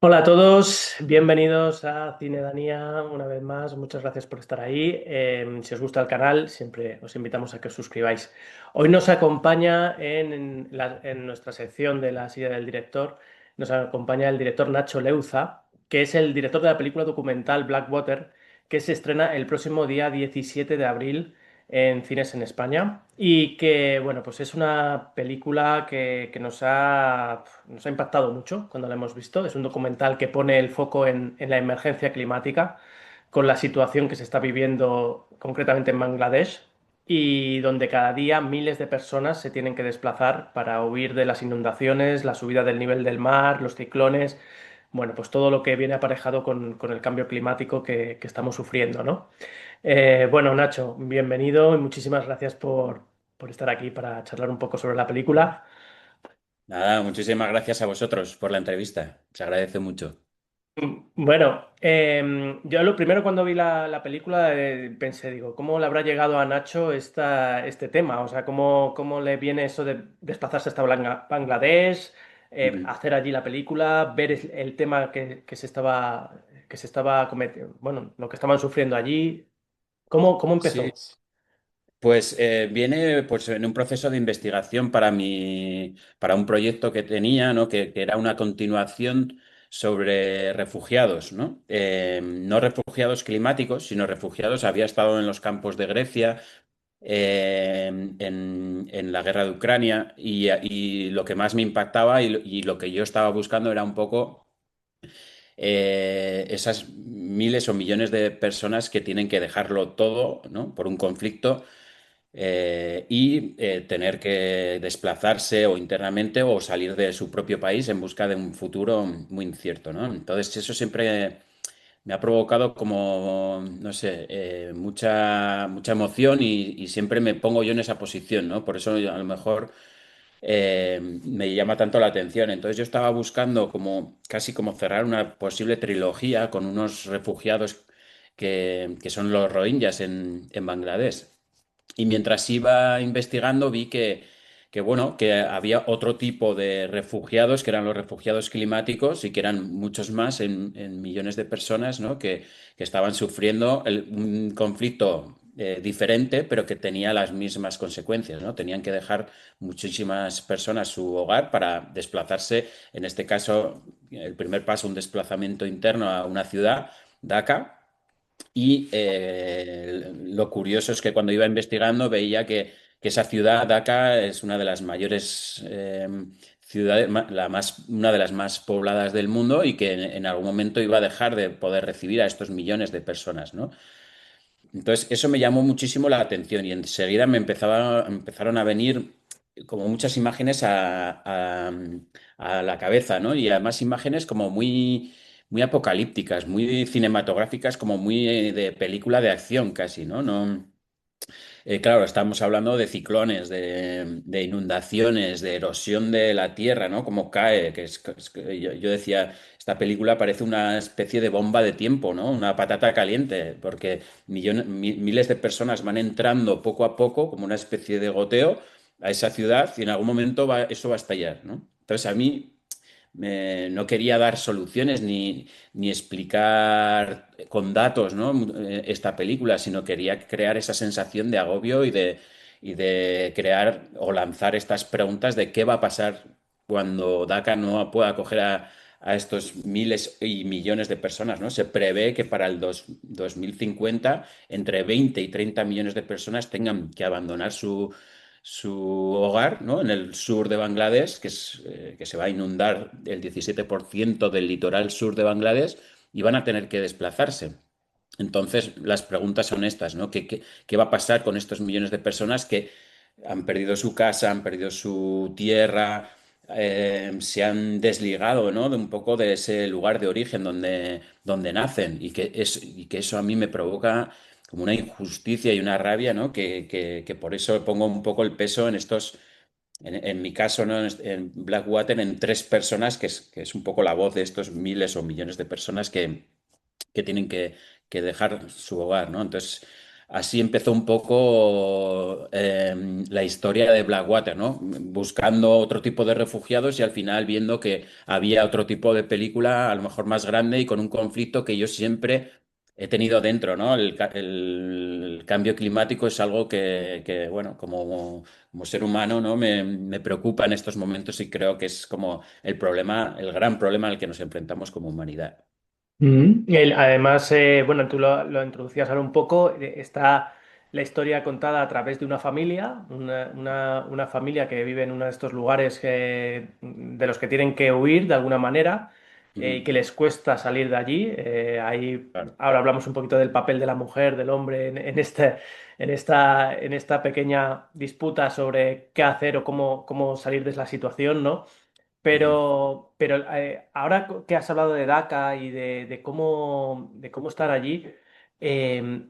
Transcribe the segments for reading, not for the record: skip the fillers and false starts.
Hola a todos, bienvenidos a Cinedanía una vez más. Muchas gracias por estar ahí. Si os gusta el canal, siempre os invitamos a que os suscribáis. Hoy nos acompaña en nuestra sección de la silla del director, nos acompaña el director Nacho Leuza, que es el director de la película documental Blackwater, que se estrena el próximo día 17 de abril en cines en España y que, bueno, pues es una película que nos ha impactado mucho cuando la hemos visto. Es un documental que pone el foco en la emergencia climática con la situación que se está viviendo concretamente en Bangladesh y donde cada día miles de personas se tienen que desplazar para huir de las inundaciones, la subida del nivel del mar, los ciclones, bueno, pues todo lo que viene aparejado con el cambio climático que estamos sufriendo, ¿no? Bueno, Nacho, bienvenido y muchísimas gracias por estar aquí para charlar un poco sobre la película. Nada, muchísimas gracias a vosotros por la entrevista. Se agradece mucho. Bueno, yo lo primero cuando vi la película pensé, digo, ¿cómo le habrá llegado a Nacho este tema? O sea, ¿cómo le viene eso de desplazarse hasta Bangladesh, Ujú. hacer allí la película, ver el tema que se estaba cometiendo, bueno, lo que estaban sufriendo allí? ¿Cómo Sí, empezó? pues viene pues, en un proceso de investigación para un proyecto que tenía, ¿no? Que era una continuación sobre refugiados, ¿no? No refugiados climáticos, sino refugiados. Había estado en los campos de Grecia, en la guerra de Ucrania, y lo que más me impactaba y lo que yo estaba buscando era un poco esas miles o millones de personas que tienen que dejarlo todo, ¿no? Por un conflicto, y tener que desplazarse o internamente o salir de su propio país en busca de un futuro muy incierto, ¿no? Entonces eso siempre me ha provocado como, no sé, mucha emoción y siempre me pongo yo en esa posición, ¿no? Por eso a lo mejor me llama tanto la atención. Entonces yo estaba buscando como casi como cerrar una posible trilogía con unos refugiados que son los rohingyas en Bangladesh. Y mientras iba investigando vi bueno, que había otro tipo de refugiados, que eran los refugiados climáticos y que eran muchos más en millones de personas, ¿no? Que estaban sufriendo un conflicto diferente, pero que tenía las mismas consecuencias, ¿no? Tenían que dejar muchísimas personas su hogar para desplazarse, en este caso, el primer paso, un desplazamiento interno a una ciudad, Dhaka, y lo curioso es que cuando iba investigando veía que esa ciudad, Dhaka, es una de las mayores ciudades, una de las más pobladas del mundo y que en algún momento iba a dejar de poder recibir a estos millones de personas, ¿no? Entonces, eso me llamó muchísimo la atención y enseguida empezaron a venir como muchas imágenes a la cabeza, ¿no? Y además imágenes como muy apocalípticas, muy cinematográficas, como muy de película de acción casi, ¿no? No, claro, estamos hablando de ciclones, de inundaciones, de erosión de la tierra, ¿no? Como cae, que yo decía, esta película parece una especie de bomba de tiempo, ¿no? Una patata caliente, porque miles de personas van entrando poco a poco, como una especie de goteo, a esa ciudad y en algún momento eso va a estallar, ¿no? Entonces a mí no quería dar soluciones ni explicar con datos, ¿no? Esta película, sino quería crear esa sensación de agobio y de crear o lanzar estas preguntas de qué va a pasar cuando DACA no pueda acoger a estos miles y millones de personas, ¿no? Se prevé que para el 2050 entre 20 y 30 millones de personas tengan que abandonar su hogar, ¿no? En el sur de Bangladesh, que se va a inundar el 17% del litoral sur de Bangladesh y van a tener que desplazarse. Entonces, las preguntas son estas, ¿no? ¿Qué va a pasar con estos millones de personas que han perdido su casa, han perdido su tierra, se han desligado, ¿no? De un poco de ese lugar de origen donde nacen y que eso a mí me provoca como una injusticia y una rabia, ¿no? Que por eso pongo un poco el peso en estos, en mi caso, ¿no? En Blackwater, en tres personas, que es un poco la voz de estos miles o millones de personas que tienen que dejar su hogar, ¿no? Entonces, así empezó un poco la historia de Blackwater, ¿no? Buscando otro tipo de refugiados y al final viendo que había otro tipo de película, a lo mejor más grande y con un conflicto que yo siempre he tenido dentro, ¿no? El cambio climático es algo bueno, como ser humano, ¿no? Me preocupa en estos momentos y creo que es como el problema, el gran problema al que nos enfrentamos como humanidad. Además, bueno, tú lo introducías ahora un poco, está la historia contada a través de una familia, una familia que vive en uno de estos lugares de los que tienen que huir de alguna manera y Ujú. que les cuesta salir de allí. Ahí, Claro. ahora hablamos un poquito del papel de la mujer, del hombre en esta pequeña disputa sobre qué hacer o cómo salir de la situación, ¿no? Ujú. Pero ahora que has hablado de Dhaka y de cómo estar allí, eh,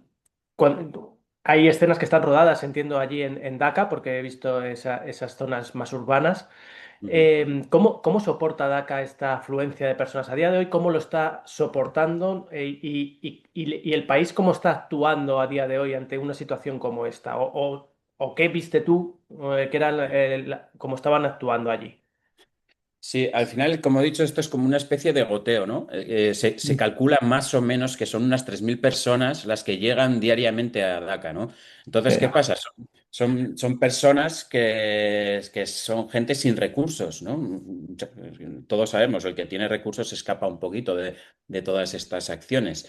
hay escenas que están rodadas, entiendo, allí en Dhaka, porque he visto esas zonas más urbanas. Ujú. ¿Cómo soporta Dhaka esta afluencia de personas a día de hoy? ¿Cómo lo está soportando? Y el país cómo está actuando a día de hoy ante una situación como esta? ¿O qué viste tú que era cómo estaban actuando allí? Sí, al final, como he dicho, esto es como una especie de goteo, ¿no? Se calcula más o menos que son unas 3.000 personas las que llegan diariamente a Dhaka, ¿no? Entonces, ¿qué pasa? Son personas que son gente sin recursos, ¿no? Todos sabemos, el que tiene recursos se escapa un poquito de todas estas acciones.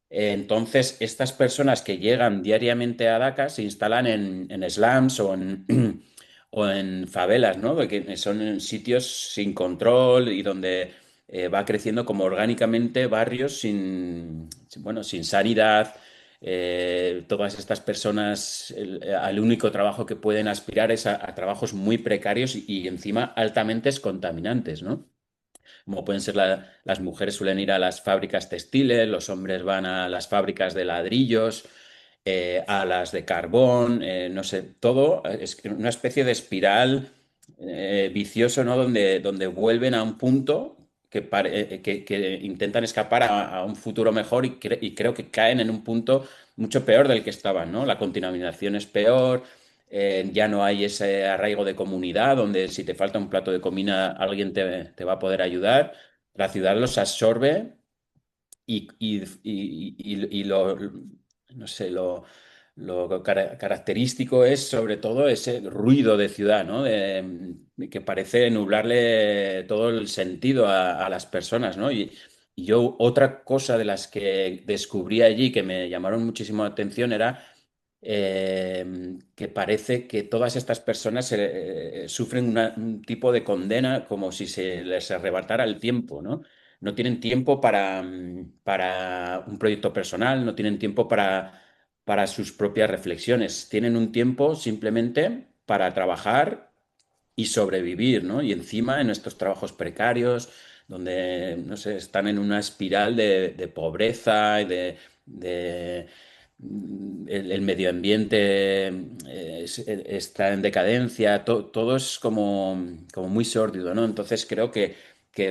Entonces, estas personas que llegan diariamente a Dhaka se instalan en slums o en favelas, ¿no? Que son sitios sin control y donde va creciendo como orgánicamente barrios bueno, sin sanidad. Todas estas personas, al único trabajo que pueden aspirar es a trabajos muy precarios y encima altamente contaminantes, ¿no? Como pueden ser las mujeres suelen ir a las fábricas textiles, los hombres van a las fábricas de ladrillos, a las de carbón, no sé, todo es una especie de espiral vicioso, ¿no? Donde vuelven a un punto que intentan escapar a un futuro mejor y creo que caen en un punto mucho peor del que estaban, ¿no? La contaminación es peor, ya no hay ese arraigo de comunidad donde si te falta un plato de comida alguien te va a poder ayudar. La ciudad los absorbe y no sé, lo característico es sobre todo ese ruido de ciudad, ¿no? Que parece nublarle todo el sentido a las personas, ¿no? Y yo otra cosa de las que descubrí allí que me llamaron muchísimo la atención era que parece que todas estas personas sufren un tipo de condena como si se les arrebatara el tiempo, ¿no? No tienen tiempo para un proyecto personal, no tienen tiempo para sus propias reflexiones, tienen un tiempo simplemente para trabajar y sobrevivir, ¿no? Y encima en estos trabajos precarios, donde, no sé, están en una espiral de pobreza y de el medio ambiente está en decadencia, todo es como muy sórdido, ¿no? Entonces creo que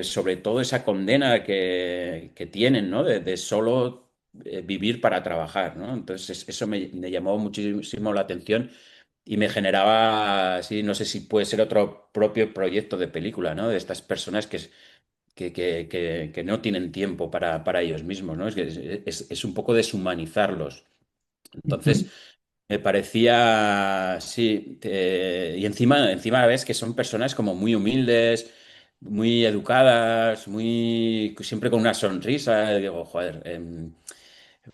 sobre todo esa condena que tienen, ¿no? De solo vivir para trabajar, ¿no? Entonces eso me llamó muchísimo la atención y me generaba, sí, no sé si puede ser otro propio proyecto de película, ¿no? De estas personas que no tienen tiempo para ellos mismos, ¿no? Es un poco deshumanizarlos. Ujú. Entonces, me parecía, sí, y encima ves que son personas como muy humildes, muy educadas, siempre con una sonrisa. Y digo, joder,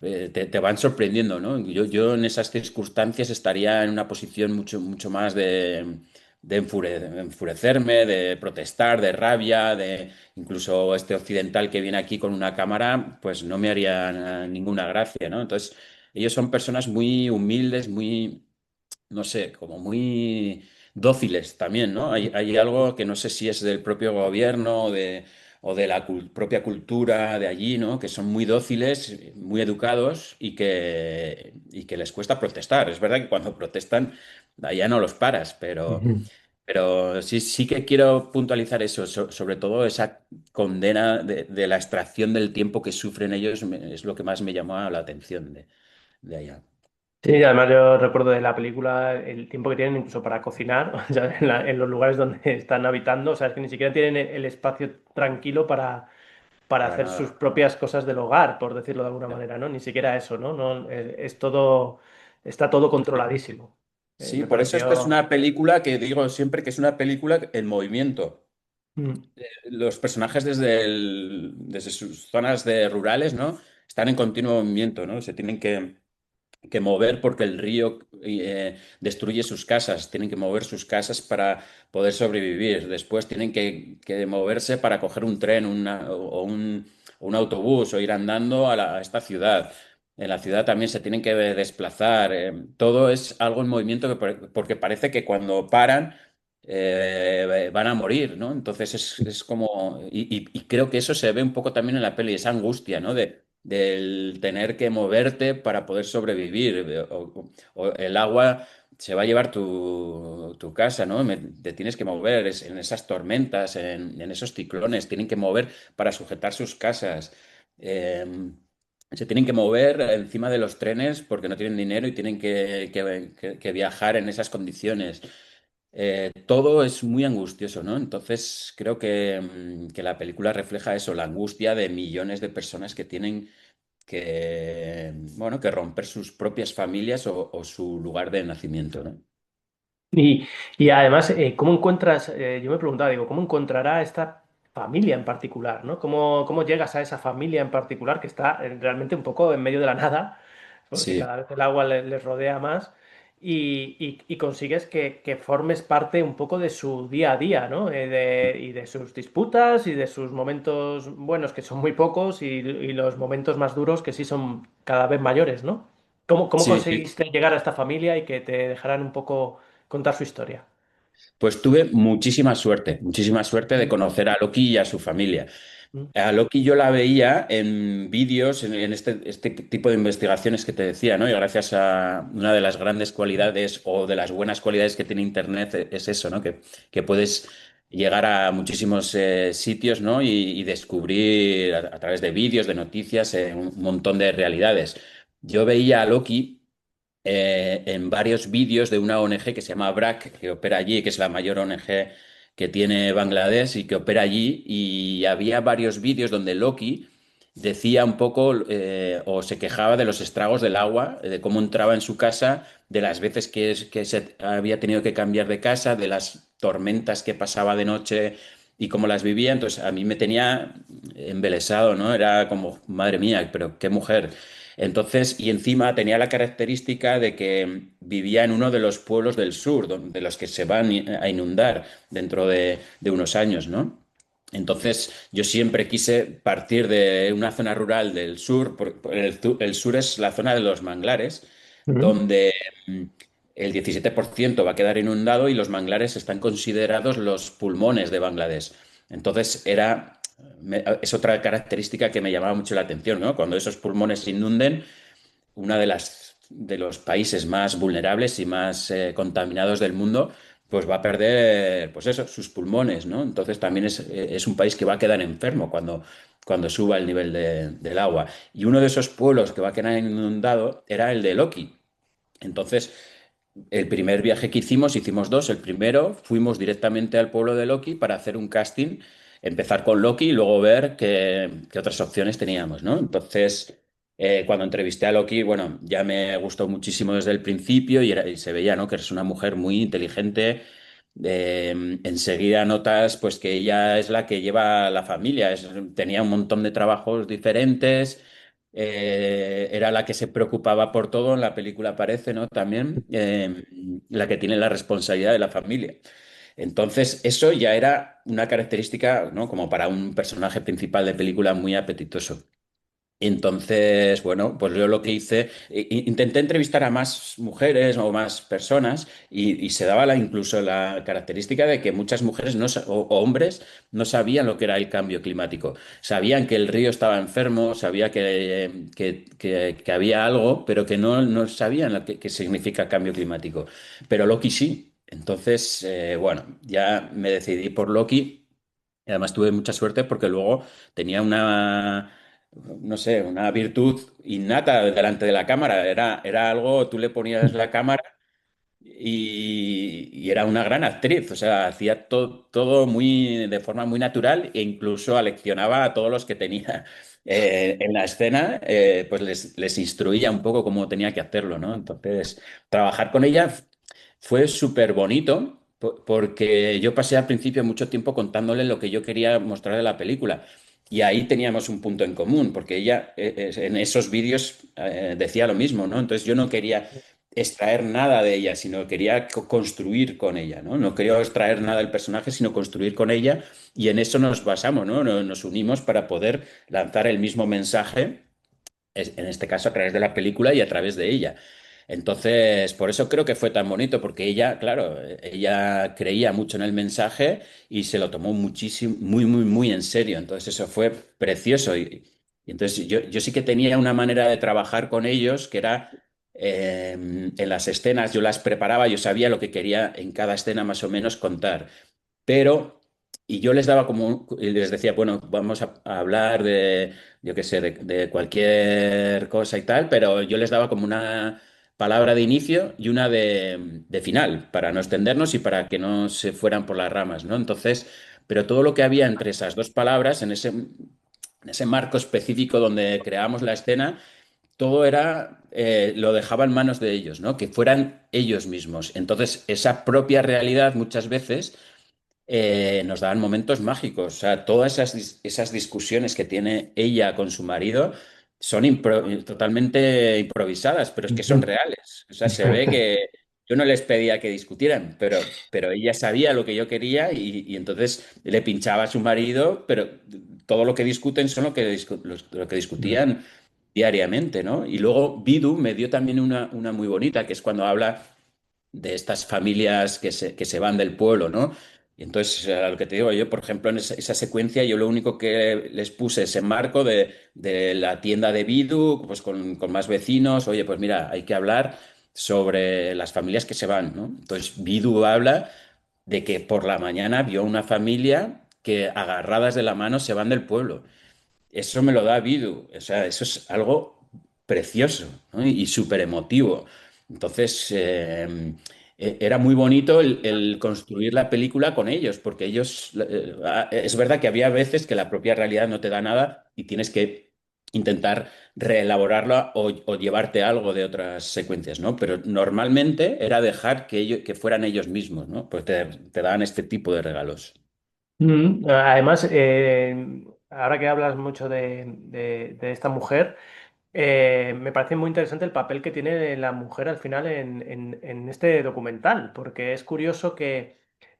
te van sorprendiendo, ¿no? Yo en esas circunstancias estaría en una posición mucho más de enfurecerme, de protestar, de rabia, de incluso este occidental que viene aquí con una cámara, pues no me haría ninguna gracia, ¿no? Entonces, ellos son personas muy humildes, muy, no sé, como muy dóciles también, ¿no? Hay algo que no sé si es del propio gobierno o de la propia cultura de allí, ¿no? Que son muy dóciles, muy educados y que les cuesta protestar. Es verdad que cuando protestan, allá no los paras, Ujú. pero sí que quiero puntualizar eso, sobre todo esa condena de la extracción del tiempo que sufren ellos, es lo que más me llamó la atención de allá. Sí, además yo recuerdo de la película el tiempo que tienen incluso para cocinar, o sea, en los lugares donde están habitando, o sea, es que ni siquiera tienen el espacio tranquilo para Para hacer sus nada. propias cosas del hogar, por decirlo de alguna manera, ¿no? Ni siquiera eso, ¿no? No, es todo, está todo controladísimo. Sí, Me por eso esta es pareció... una película que digo siempre que es una película en movimiento. Mm. Los personajes desde sus zonas rurales, ¿no? Están en continuo movimiento, ¿no? Se tienen que mover porque el río destruye sus casas, tienen que mover sus casas para poder sobrevivir. Después tienen que moverse para coger un tren un autobús o ir andando a esta ciudad. En la ciudad también se tienen que desplazar. Todo es algo en movimiento porque parece que cuando paran van a morir, ¿no? Entonces es como... y creo que eso se ve un poco también en la peli, esa angustia, ¿no? Del tener que moverte para poder sobrevivir. O el agua se va a llevar tu casa, ¿no? Te tienes que mover en esas tormentas, en esos ciclones, tienen que mover para sujetar sus casas. Eh, Se tienen que mover encima de los trenes porque no tienen dinero y tienen que viajar en esas condiciones. Todo es muy angustioso, ¿no? Entonces creo que la película refleja eso, la angustia de millones de personas que tienen bueno, que romper sus propias familias o su lugar de nacimiento, ¿no? Y, y además, ¿cómo encuentras, yo me preguntaba, digo, ¿cómo encontrará esta familia en particular, ¿no? ¿Cómo llegas a esa familia en particular que está realmente un poco en medio de la nada, porque Sí, cada vez el agua les rodea más, y consigues que formes parte un poco de su día a día, ¿no? Y de sus disputas y de sus momentos buenos, que son muy pocos, y los momentos más duros, que sí son cada vez mayores, ¿no? ¿Cómo sí. conseguiste llegar a esta familia y que te dejaran un poco contar su historia? Pues tuve muchísima suerte de Mm, conocer a Loki y a su familia. mm, A Loki yo la veía en vídeos, en este tipo de investigaciones que te decía, ¿no? Y gracias a una de las grandes cualidades o de las buenas cualidades que tiene Internet es eso, ¿no? Que puedes llegar a muchísimos sitios, ¿no? Y descubrir a través de vídeos, de noticias, un montón de realidades. Yo veía a Loki en varios vídeos de una ONG que se llama BRAC, que opera allí, que es la mayor ONG que tiene Bangladesh y que opera allí. Y había varios vídeos donde Loki decía un poco o se quejaba de los estragos del agua, de cómo entraba en su casa, de las veces que se había tenido que cambiar de casa, de las tormentas que pasaba de noche y cómo las vivía. Entonces a mí me tenía embelesado, ¿no? Era como, madre mía, pero qué mujer. Entonces, y encima tenía la característica de que vivía en uno de los pueblos del sur, de los que se van a inundar dentro de unos años, ¿no? Entonces, yo siempre quise partir de una zona rural del sur, porque el sur es la zona de los manglares, mm. donde el 17% va a quedar inundado y los manglares están considerados los pulmones de Bangladesh. Entonces, es otra característica que me llamaba mucho la atención, ¿no? Cuando esos pulmones se inunden, una de los países más vulnerables y más contaminados del mundo, pues va a perder, pues eso, sus pulmones, ¿no? Entonces también es un país que va a quedar enfermo cuando suba el nivel del agua. Y uno de esos pueblos que va a quedar inundado era el de Loki. Entonces, el primer viaje que hicimos dos. El primero, fuimos directamente al pueblo de Loki para hacer un casting, empezar con Loki y luego ver qué otras opciones teníamos, ¿no? Entonces, cuando entrevisté a Loki, bueno, ya me gustó muchísimo desde el principio y se veía, ¿no? Que eres una mujer muy inteligente. Enseguida notas, pues, que ella es la que lleva la familia. Tenía un montón de trabajos diferentes, era la que se preocupaba por todo, en la película aparece, ¿no? También la que tiene la responsabilidad de la familia. Entonces, eso ya era una característica, ¿no? Como para un personaje principal de película muy apetitoso. Entonces, bueno, pues yo lo que hice, intenté entrevistar a más mujeres o más personas y se daba incluso la característica de que muchas mujeres o hombres no sabían lo que era el cambio climático. Sabían que el río estaba enfermo, sabía que había algo, pero que no sabían qué significa cambio climático. Pero Loki sí. Entonces, bueno, ya me decidí por Loki. Y además tuve mucha suerte porque luego tenía no sé, una virtud innata delante de la cámara. Era algo, tú le ponías la cámara y era una gran actriz, o sea, hacía todo muy, de forma muy natural e incluso aleccionaba a todos los que tenía en la escena, pues les instruía un poco cómo tenía que hacerlo, ¿no? Entonces, trabajar con ella fue súper bonito porque yo pasé al principio mucho tiempo contándole lo que yo quería mostrar de la película. Y ahí teníamos un punto en común, porque ella en esos vídeos decía lo mismo, ¿no? Entonces yo no quería extraer nada de ella, sino quería construir con ella, ¿no? No quería extraer nada del personaje, sino construir con ella y en eso nos basamos, ¿no? Nos unimos para poder lanzar el mismo mensaje, en este caso a través de la película y a través de ella. Entonces, por eso creo que fue tan bonito, porque ella, claro, ella creía mucho en el mensaje y se lo tomó muchísimo, muy en serio. Entonces, eso fue precioso. Y entonces, yo sí que tenía una manera de trabajar con ellos que era en las escenas, yo las preparaba, yo sabía lo que quería en cada escena más o menos contar. Pero, y yo les daba como, y les decía, bueno, vamos a hablar de, yo qué sé, de cualquier cosa y tal, pero yo les daba como una palabra de inicio y una de final, para no extendernos y para que no se fueran por las ramas, ¿no? Entonces, pero todo lo que había entre esas dos palabras, en ese marco específico donde creábamos la escena, todo era, lo dejaba en manos de ellos, ¿no? Que fueran ellos mismos. Entonces, esa propia realidad muchas veces nos daban momentos mágicos. O sea, todas esas discusiones que tiene ella con su marido son totalmente improvisadas, pero es que son reales. O sea, se ve que yo no les pedía que discutieran, pero ella sabía lo que yo quería y entonces le pinchaba a su marido, pero todo lo que discuten son lo que discutían diariamente, ¿no? Y luego Bidu me dio también una muy bonita, que es cuando habla de estas familias que se van del pueblo, ¿no? Y entonces, a lo que te digo yo, por ejemplo, en esa secuencia, yo lo único que les puse es en marco de la tienda de Bidu, pues con más vecinos, oye, pues mira, hay que hablar sobre las familias que se van, ¿no? Entonces, Bidu habla de que por la mañana vio una familia que agarradas de la mano se van del pueblo. Eso me lo da Bidu, o sea, eso es algo precioso, ¿no? Y súper emotivo. Entonces, era muy bonito el construir la película con ellos, porque ellos, es verdad que había veces que la propia realidad no te da nada y tienes que intentar reelaborarla o llevarte algo de otras secuencias, ¿no? Pero normalmente era dejar que fueran ellos mismos, ¿no? Pues te dan este tipo de regalos. Además, ahora que hablas mucho de esta mujer, me parece muy interesante el papel que tiene la mujer al final en este documental, porque es curioso que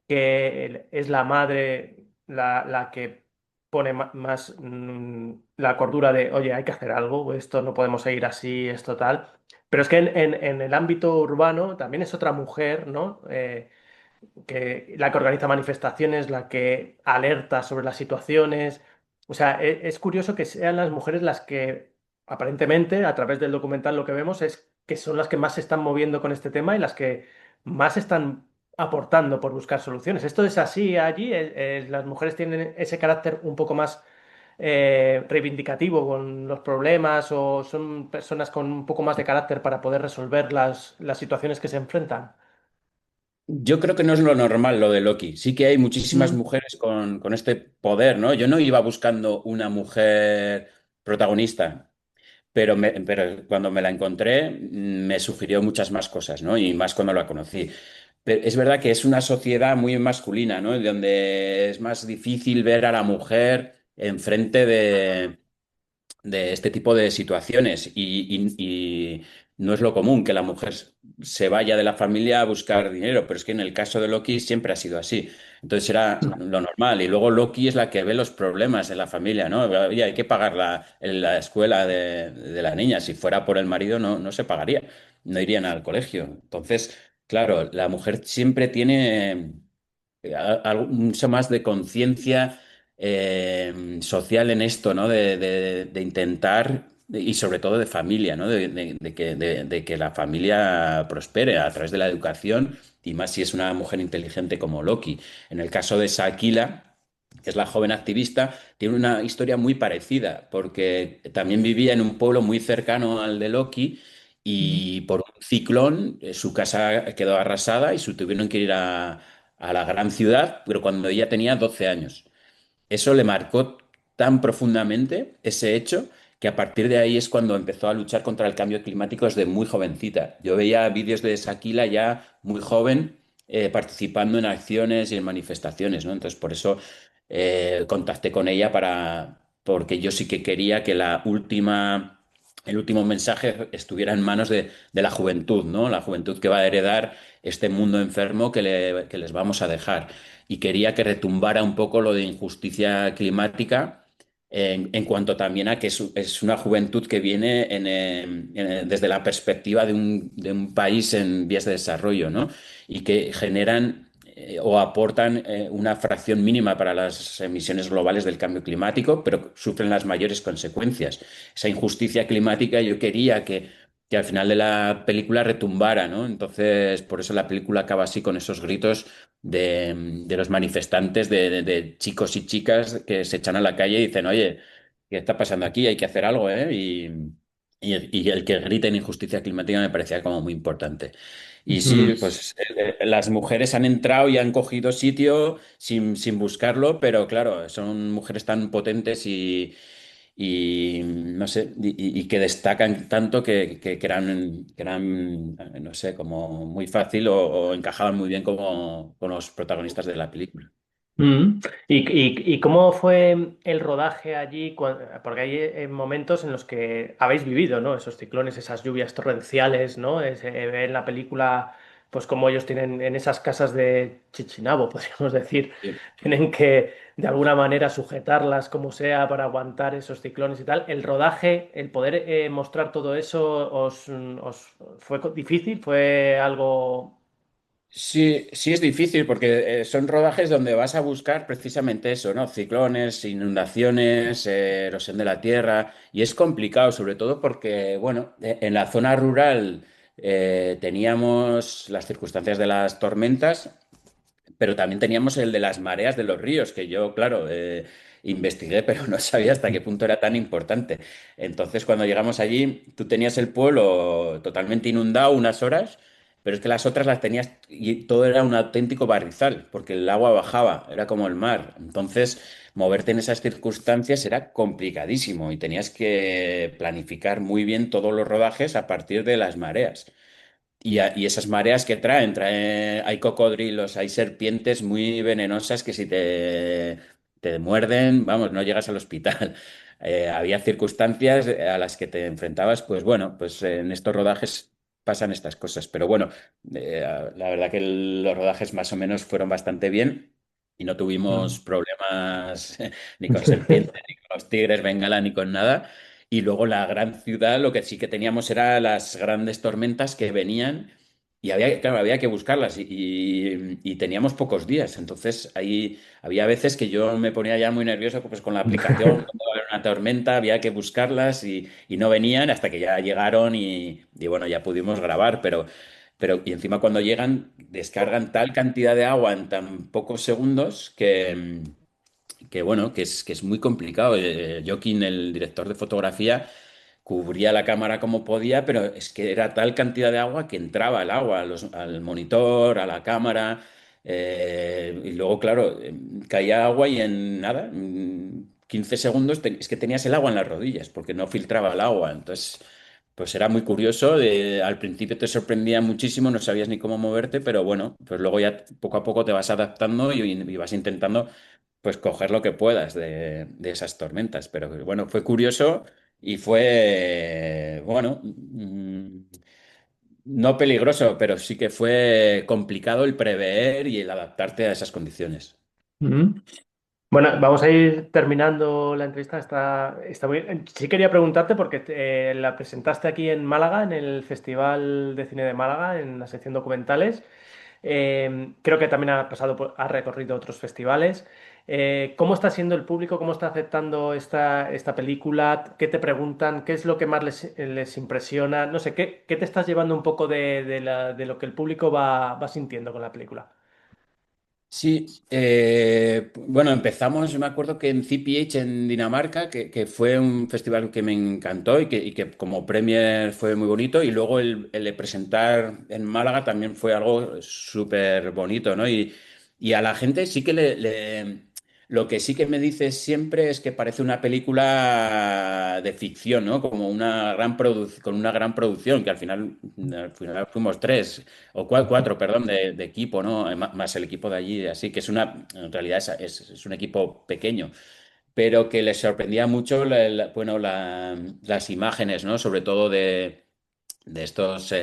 es la madre la que pone más la cordura de, oye, hay que hacer algo, esto no podemos seguir así, esto tal. Pero es que en el ámbito urbano también es otra mujer, ¿no? Que la que organiza manifestaciones, la que alerta sobre las situaciones. O sea, es curioso que sean las mujeres las que, aparentemente, a través del documental lo que vemos es que son las que más se están moviendo con este tema y las que más están aportando por buscar soluciones. ¿Esto es así allí? ¿Las mujeres tienen ese carácter un poco más reivindicativo con los problemas o son personas con un poco más de carácter para poder resolver las situaciones que se enfrentan? Yo creo que no es lo normal lo de Loki. Sí que hay muchísimas Mm. mujeres con este poder, ¿no? Yo no iba buscando una mujer protagonista, pero cuando me la encontré me sugirió muchas más cosas, ¿no? Y más cuando la conocí. Pero es verdad que es una sociedad muy masculina, ¿no? Donde es más difícil ver a la mujer enfrente de este tipo de situaciones y no es lo común que la mujer se vaya de la familia a buscar dinero, pero es que en el caso de Loki siempre ha sido así. Entonces era lo normal. Y luego Loki es la que ve los problemas de la familia, ¿no? Oye, hay que pagar la escuela de la niña. Si fuera por el marido, no se pagaría. No irían al colegio. Entonces, claro, la mujer siempre tiene mucho más de conciencia social en esto, ¿no? De intentar, y sobre todo de familia, ¿no? De que la familia prospere a través de la educación, y más si es una mujer inteligente como Loki. En el caso de Sakila. que es la joven activista, tiene una historia muy parecida, porque también vivía en un pueblo muy cercano al de Loki Mm. y por un ciclón su casa quedó arrasada y se tuvieron que ir a la gran ciudad, pero cuando ella tenía 12 años. Eso le marcó tan profundamente ese hecho que a partir de ahí es cuando empezó a luchar contra el cambio climático desde muy jovencita. Yo veía vídeos de Shakila ya muy joven participando en acciones y en manifestaciones, ¿no? Entonces por eso contacté con ella porque yo sí que quería que el último mensaje estuviera en manos de la juventud, ¿no? La juventud que va a heredar este mundo enfermo que les vamos a dejar y quería que retumbara un poco lo de injusticia climática en cuanto también a que es una juventud que viene desde la perspectiva de un país en vías de desarrollo, ¿no? Y que generan o aportan una fracción mínima para las emisiones globales del cambio climático, pero sufren las mayores consecuencias. Esa injusticia climática yo quería que al final de la película retumbara, ¿no? Entonces, por eso la película acaba así con esos gritos de los manifestantes, de chicos y chicas que se echan a la calle y dicen, oye, ¿qué está pasando aquí? Hay que hacer algo, ¿eh? Y el que grite en injusticia climática me parecía como muy importante. Y Ujú. sí, pues las mujeres han entrado y han cogido sitio sin buscarlo, pero claro, son mujeres tan potentes y no sé, y que destacan tanto que eran, no sé, como muy fácil o encajaban muy bien como con los protagonistas de la película. Mm. ¿Y cómo fue el rodaje allí? Porque hay momentos en los que habéis vivido, ¿no? Esos ciclones, esas lluvias torrenciales, ¿no? Ve en la película, pues como ellos tienen en esas casas de Chichinabo, podríamos decir, Sí. tienen que de alguna manera sujetarlas como sea para aguantar esos ciclones y tal. El rodaje, el poder mostrar todo eso, os fue difícil? ¿Fue algo... Sí, sí es difícil porque son rodajes donde vas a buscar precisamente eso, ¿no? Ciclones, inundaciones, erosión de la tierra y es complicado, sobre todo porque, bueno, en la zona rural teníamos las circunstancias de las tormentas, pero también teníamos el de las mareas de los ríos, que yo, claro, investigué, pero no sabía hasta qué punto era tan importante. Entonces, cuando llegamos allí, tú tenías el pueblo totalmente inundado unas horas, pero es que las otras las tenías y todo era un auténtico barrizal, porque el agua bajaba, era como el mar. Entonces, moverte en esas circunstancias era complicadísimo y tenías que planificar muy bien todos los rodajes a partir de las mareas. Y esas mareas que hay cocodrilos, hay serpientes muy venenosas que si te muerden, vamos, no llegas al hospital. Había circunstancias a las que te enfrentabas, pues bueno, pues en estos rodajes pasan estas cosas. Pero bueno, la verdad que los rodajes más o menos fueron bastante bien y no tuvimos problemas ni con serpientes, ni con los tigres, bengala, ni con nada. Y luego la gran ciudad, lo que sí que teníamos era las grandes tormentas que venían y claro, había que buscarlas y teníamos pocos días. Entonces ahí había veces que yo me ponía ya muy nervioso pues, con la aplicación, cuando iba a haber una tormenta, había que buscarlas y no venían hasta que ya llegaron y bueno, ya pudimos grabar, y encima cuando llegan descargan tal cantidad de agua en tan pocos segundos que bueno, que es muy complicado. Joaquín, el director de fotografía, cubría la cámara como podía, pero es que era tal cantidad de agua que entraba el agua al monitor, a la cámara, y luego, claro, caía agua y en nada, 15 segundos, es que tenías el agua en las rodillas, porque no filtraba el agua. Entonces, pues era muy curioso. Al principio te sorprendía muchísimo, no sabías ni cómo moverte, pero bueno, pues luego ya poco a poco te vas adaptando y vas intentando pues coger lo que puedas de esas tormentas. Pero bueno, fue curioso y fue, bueno, no peligroso, pero sí que fue complicado el prever y el adaptarte a esas condiciones. Mm. Bueno, vamos a ir terminando la entrevista. Está muy bien. Sí quería preguntarte porque la presentaste aquí en Málaga, en el Festival de Cine de Málaga, en la sección documentales. Creo que también ha recorrido otros festivales. ¿Cómo está siendo el público? ¿Cómo está aceptando esta película? ¿Qué te preguntan? ¿Qué es lo que más les impresiona? No sé, ¿qué te estás llevando un poco de lo que el público va sintiendo con la película? Sí, bueno, empezamos, me acuerdo que en CPH en Dinamarca, que fue un festival que me encantó y que como premier fue muy bonito, y luego el de presentar en Málaga también fue algo súper bonito, ¿no? Y a la gente sí que lo que sí que me dice siempre es que parece una película de ficción, ¿no? Como una con una gran producción, que al final fuimos tres. O cuatro, perdón, de equipo, ¿no? Más el equipo de allí, así que en realidad es un equipo pequeño, pero que les sorprendía mucho bueno, las imágenes, ¿no? Sobre todo de estos,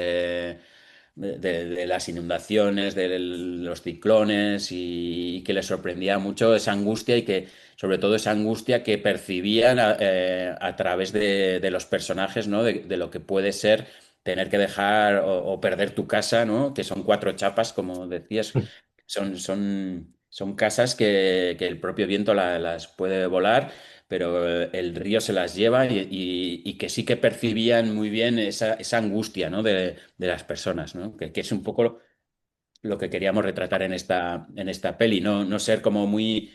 de las inundaciones, de los ciclones y que les sorprendía mucho esa angustia y que, sobre todo esa angustia que percibían a través de los personajes, ¿no? De lo que puede ser tener que dejar o perder tu casa, ¿no? Que son cuatro chapas, como decías, son casas que el propio viento las puede volar, pero el río se las lleva y que sí que percibían muy bien esa angustia, ¿no? de las personas, ¿no? Que es un poco lo que queríamos retratar en esta peli, no ser como muy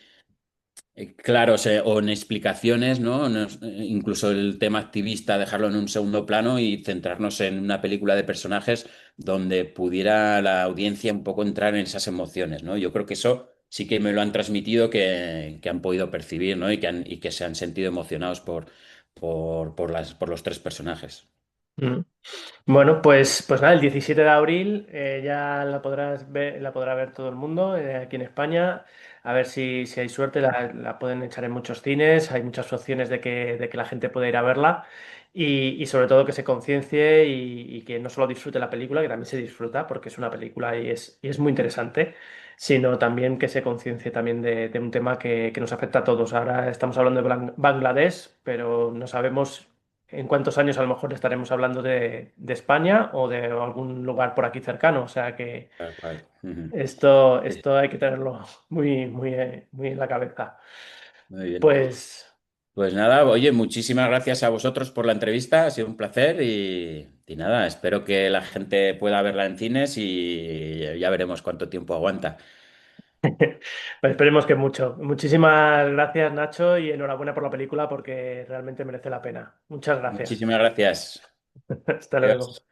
claros o en explicaciones, ¿no? Incluso el tema activista, dejarlo en un segundo plano y centrarnos en una película de personajes donde pudiera la audiencia un poco entrar en esas emociones, ¿no? Yo creo que eso sí que me lo han transmitido, que han podido percibir, ¿no? Y que se han sentido emocionados por los tres personajes. Mm. Bueno, pues nada, el 17 de abril ya la podrá ver todo el mundo aquí en España. A ver si hay suerte, la pueden echar en muchos cines, hay muchas opciones de que la gente pueda ir a verla y sobre todo que se conciencie y que no solo disfrute la película, que también se disfruta porque es una película y es muy interesante, sino también que se conciencie también de un tema que nos afecta a todos. Ahora estamos hablando de Bangladesh, pero no sabemos en cuántos años a lo mejor estaremos hablando de España o de algún lugar por aquí cercano. O sea que Tal cual. Ujú. esto hay que tenerlo muy, muy, muy en la cabeza. Muy bien. Pues Pues nada, oye, muchísimas gracias a vosotros por la entrevista, ha sido un placer y nada, espero que la gente pueda verla en cines y ya veremos cuánto tiempo aguanta. pues esperemos que mucho. Muchísimas gracias, Nacho, y enhorabuena por la película porque realmente merece la pena. Muchas gracias. Muchísimas gracias. Hasta luego. Adiós.